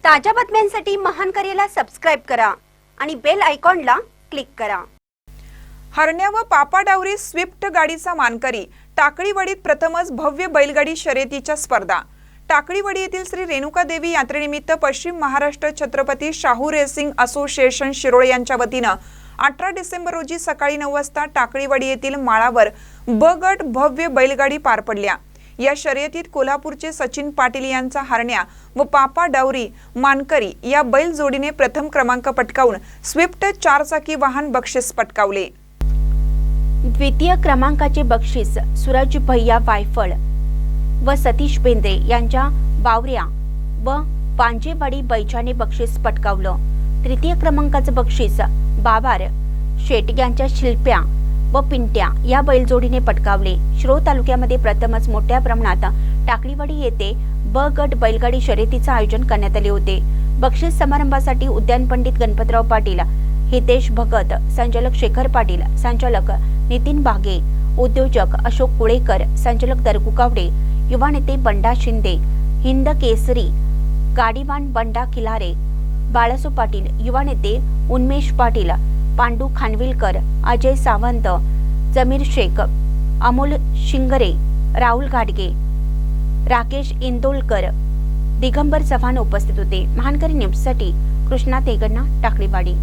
ताज्या बातम्यांसाठी महान करेला सबस्क्राइब करा आणि बेल आयकॉनला क्लिक करा। हरण्या व पापाडावरी स्विफ्ट गाडीचा मानकरी टाकळीवाडीत प्रथमच भव्य बैलगाडी शर्यतीच्या स्पर्धा। टाकळीवाडी येथील श्री रेणुकादेवी यात्रेनिमित्त पश्चिम महाराष्ट्र छत्रपती शाहू रेसिंग असोसिएशन शिरोळे यांच्या वतीने 18 डिसेंबर रोजी सकाळी 9 वाजता टाकळीवाडी येथील माळावर ब गट भव्य बैलगाडी पार पडल्या। या शर्यतीत कोल्हापूरचे सचिन पाटील यांचा हरण्या व पापा डावरी मानकरी या बैल जोडीने प्रथम क्रमांक पटकावून स्विफ्ट 4 चाकी वाहन बक्षीस पटकावले। द्वितीय क्रमांकाचे बक्षीस सूरज भैया वायफळ व सतीश बेंद्रे यांच्या बावऱ्या व पांजेवाडी बैजाने बक्षीस पटकावलं। तृतीय क्रमांकाचे बक्षीस बाबार शेट यांच्या शिल्प्या व पिंट्या या बैलजोडीने पटकावले। शिरोळ तालुक्यामध्ये प्रथमच मोठ्या प्रमाणात टाकळीवाडी येथे ब गट बैलगाडी शर्यतीचे आयोजन करण्यात आले होते। बक्षीस समारंभासाठी उद्यान पंडित गणपतराव पाटील, हितेश भगत, संचालक शेखर पाटील, संचालक नितीन बागे, उद्योजक अशोक कुळेकर, संचालक दरगू कावडे, युवा नेते बंडा शिंदे, हिंद केसरी गाडीवान बंडा खिलारे, बाळासो पाटील, युवा नेते उन्मेश पाटील, पांडू खानविलकर, अजय सावंत, जमीर शेख, अमोल शिंगरे, राहुल घाटगे, राकेश इंदोलकर, दिगंबर चव्हाण उपस्थित होते। महानकरी न्यूजसाठी कृष्णा तेगण्णा, टाकळीवाडी।